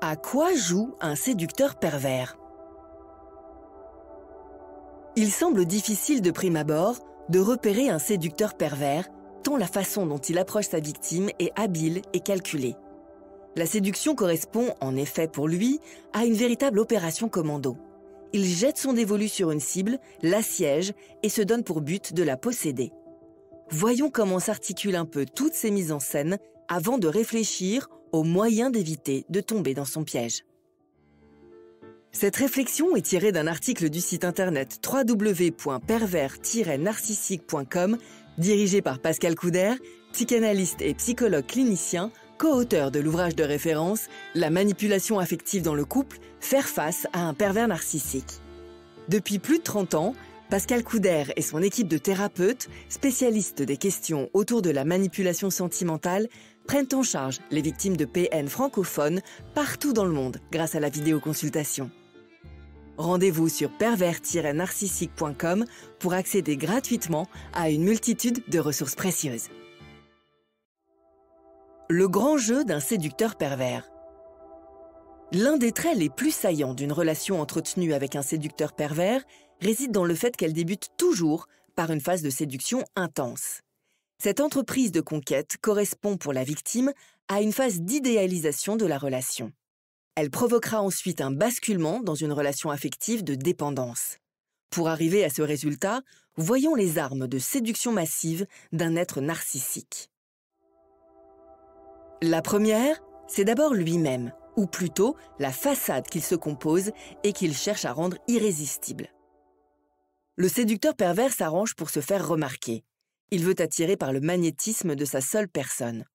À quoi joue un séducteur pervers? Il semble difficile de prime abord de repérer un séducteur pervers, tant la façon dont il approche sa victime est habile et calculée. La séduction correspond, en effet pour lui, à une véritable opération commando. Il jette son dévolu sur une cible, l'assiège et se donne pour but de la posséder. Voyons comment s'articulent un peu toutes ces mises en scène avant de réfléchir aux moyens d'éviter de tomber dans son piège. Cette réflexion est tirée d'un article du site internet www.pervers-narcissique.com dirigé par Pascal Couder, psychanalyste et psychologue clinicien, co-auteur de l'ouvrage de référence « La manipulation affective dans le couple, faire face à un pervers narcissique ». Depuis plus de 30 ans, Pascal Couder et son équipe de thérapeutes, spécialistes des questions autour de la manipulation sentimentale, prennent en charge les victimes de PN francophones partout dans le monde grâce à la vidéoconsultation. Rendez-vous sur pervers-narcissique.com pour accéder gratuitement à une multitude de ressources précieuses. Le grand jeu d'un séducteur pervers. L'un des traits les plus saillants d'une relation entretenue avec un séducteur pervers réside dans le fait qu'elle débute toujours par une phase de séduction intense. Cette entreprise de conquête correspond pour la victime à une phase d'idéalisation de la relation. Elle provoquera ensuite un basculement dans une relation affective de dépendance. Pour arriver à ce résultat, voyons les armes de séduction massive d'un être narcissique. La première, c'est d'abord lui-même, ou plutôt la façade qu'il se compose et qu'il cherche à rendre irrésistible. Le séducteur pervers s'arrange pour se faire remarquer. Il veut attirer par le magnétisme de sa seule personne.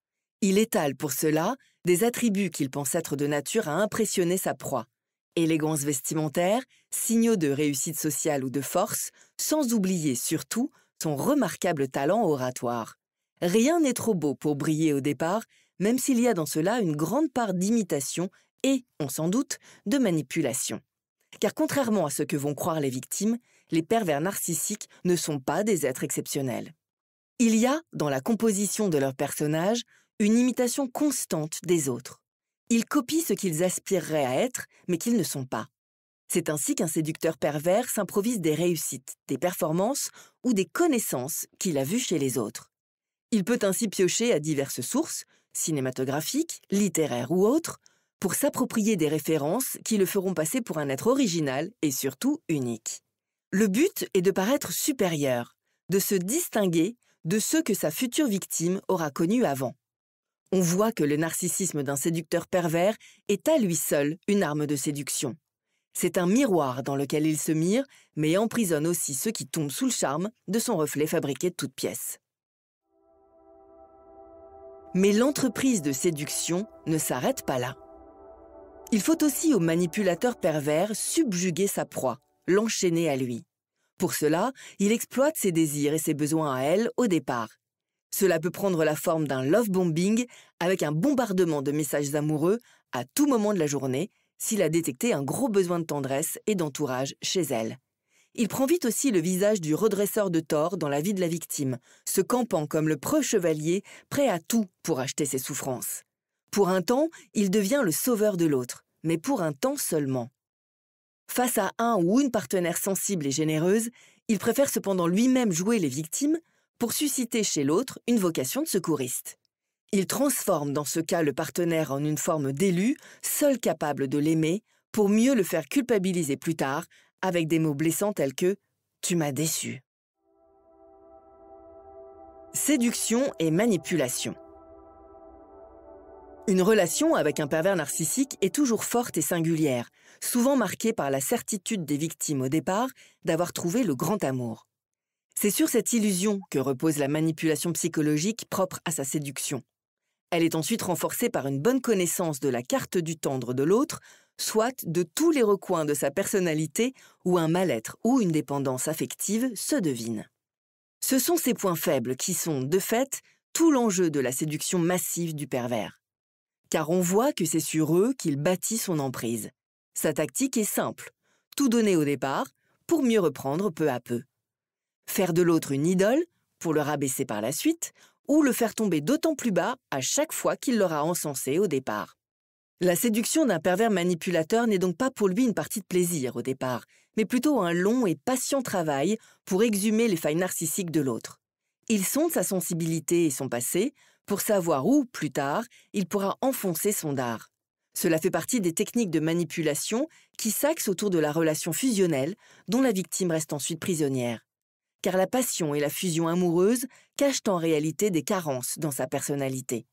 Il étale pour cela des attributs qu'il pense être de nature à impressionner sa proie. Élégance vestimentaire, signaux de réussite sociale ou de force, sans oublier surtout son remarquable talent oratoire. Rien n'est trop beau pour briller au départ, même s'il y a dans cela une grande part d'imitation et, on s'en doute, de manipulation. Car contrairement à ce que vont croire les victimes, les pervers narcissiques ne sont pas des êtres exceptionnels. Il y a, dans la composition de leurs personnages, une imitation constante des autres. Ils copient ce qu'ils aspireraient à être, mais qu'ils ne sont pas. C'est ainsi qu'un séducteur pervers s'improvise des réussites, des performances ou des connaissances qu'il a vues chez les autres. Il peut ainsi piocher à diverses sources, cinématographiques, littéraires ou autres, pour s'approprier des références qui le feront passer pour un être original et surtout unique. Le but est de paraître supérieur, de se distinguer de ceux que sa future victime aura connus avant. On voit que le narcissisme d'un séducteur pervers est à lui seul une arme de séduction. C'est un miroir dans lequel il se mire, mais emprisonne aussi ceux qui tombent sous le charme de son reflet fabriqué de toutes pièces. Mais l'entreprise de séduction ne s'arrête pas là. Il faut aussi au manipulateur pervers subjuguer sa proie, l'enchaîner à lui. Pour cela, il exploite ses désirs et ses besoins à elle au départ. Cela peut prendre la forme d'un love bombing avec un bombardement de messages amoureux à tout moment de la journée s'il a détecté un gros besoin de tendresse et d'entourage chez elle. Il prend vite aussi le visage du redresseur de tort dans la vie de la victime, se campant comme le preux chevalier prêt à tout pour acheter ses souffrances. Pour un temps, il devient le sauveur de l'autre, mais pour un temps seulement. Face à un ou une partenaire sensible et généreuse, il préfère cependant lui-même jouer les victimes pour susciter chez l'autre une vocation de secouriste. Il transforme dans ce cas le partenaire en une forme d'élu, seul capable de l'aimer, pour mieux le faire culpabiliser plus tard, avec des mots blessants tels que « tu m'as déçu ». Séduction et manipulation. Une relation avec un pervers narcissique est toujours forte et singulière, souvent marquée par la certitude des victimes au départ d'avoir trouvé le grand amour. C'est sur cette illusion que repose la manipulation psychologique propre à sa séduction. Elle est ensuite renforcée par une bonne connaissance de la carte du tendre de l'autre, soit de tous les recoins de sa personnalité où un mal-être ou une dépendance affective se devine. Ce sont ces points faibles qui sont, de fait, tout l'enjeu de la séduction massive du pervers. Car on voit que c'est sur eux qu'il bâtit son emprise. Sa tactique est simple, tout donner au départ pour mieux reprendre peu à peu. Faire de l'autre une idole pour le rabaisser par la suite ou le faire tomber d'autant plus bas à chaque fois qu'il l'aura encensé au départ. La séduction d'un pervers manipulateur n'est donc pas pour lui une partie de plaisir au départ, mais plutôt un long et patient travail pour exhumer les failles narcissiques de l'autre. Il sonde sa sensibilité et son passé pour savoir où, plus tard, il pourra enfoncer son dard. Cela fait partie des techniques de manipulation qui s'axent autour de la relation fusionnelle dont la victime reste ensuite prisonnière. Car la passion et la fusion amoureuse cachent en réalité des carences dans sa personnalité.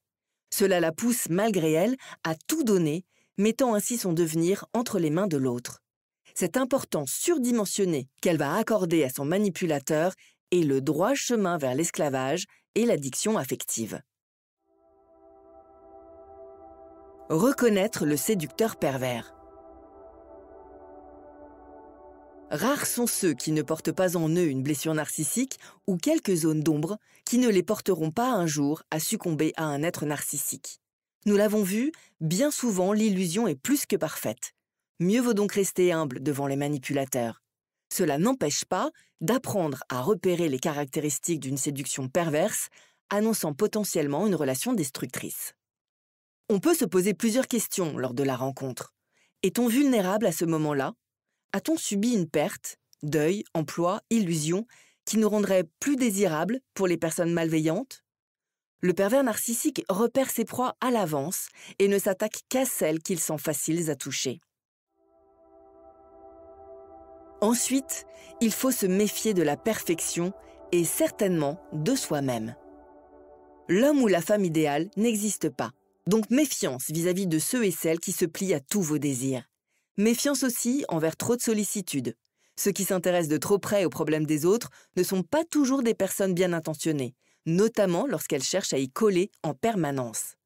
Cela la pousse, malgré elle, à tout donner, mettant ainsi son devenir entre les mains de l'autre. Cette importance surdimensionnée qu'elle va accorder à son manipulateur est le droit chemin vers l'esclavage et l'addiction affective. Reconnaître le séducteur pervers. Rares sont ceux qui ne portent pas en eux une blessure narcissique ou quelques zones d'ombre qui ne les porteront pas un jour à succomber à un être narcissique. Nous l'avons vu, bien souvent l'illusion est plus que parfaite. Mieux vaut donc rester humble devant les manipulateurs. Cela n'empêche pas d'apprendre à repérer les caractéristiques d'une séduction perverse, annonçant potentiellement une relation destructrice. On peut se poser plusieurs questions lors de la rencontre. Est-on vulnérable à ce moment-là ? A-t-on subi une perte, deuil, emploi, illusion, qui nous rendrait plus désirables pour les personnes malveillantes ? Le pervers narcissique repère ses proies à l'avance et ne s'attaque qu'à celles qu'il sent faciles à toucher. Ensuite, il faut se méfier de la perfection et certainement de soi-même. L'homme ou la femme idéale n'existe pas, donc méfiance vis-à-vis de ceux et celles qui se plient à tous vos désirs. Méfiance aussi envers trop de sollicitude. Ceux qui s'intéressent de trop près aux problèmes des autres ne sont pas toujours des personnes bien intentionnées, notamment lorsqu'elles cherchent à y coller en permanence.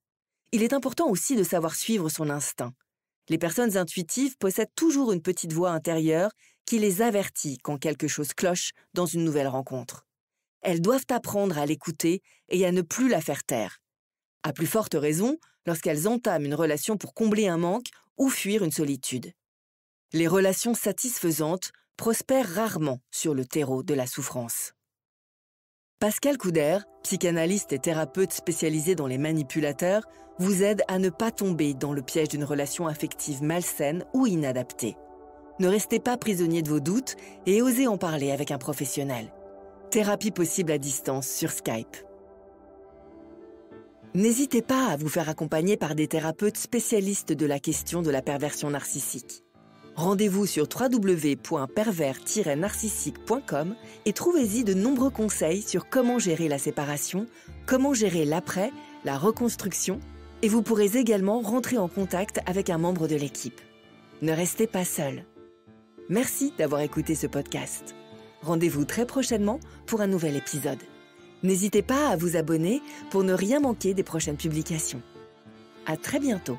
Il est important aussi de savoir suivre son instinct. Les personnes intuitives possèdent toujours une petite voix intérieure qui les avertit quand quelque chose cloche dans une nouvelle rencontre. Elles doivent apprendre à l'écouter et à ne plus la faire taire. À plus forte raison, lorsqu'elles entament une relation pour combler un manque ou fuir une solitude. Les relations satisfaisantes prospèrent rarement sur le terreau de la souffrance. Pascal Couder, psychanalyste et thérapeute spécialisé dans les manipulateurs, vous aide à ne pas tomber dans le piège d'une relation affective malsaine ou inadaptée. Ne restez pas prisonnier de vos doutes et osez en parler avec un professionnel. Thérapie possible à distance sur Skype. N'hésitez pas à vous faire accompagner par des thérapeutes spécialistes de la question de la perversion narcissique. Rendez-vous sur www.pervers-narcissique.com et trouvez-y de nombreux conseils sur comment gérer la séparation, comment gérer l'après, la reconstruction, et vous pourrez également rentrer en contact avec un membre de l'équipe. Ne restez pas seul. Merci d'avoir écouté ce podcast. Rendez-vous très prochainement pour un nouvel épisode. N'hésitez pas à vous abonner pour ne rien manquer des prochaines publications. À très bientôt.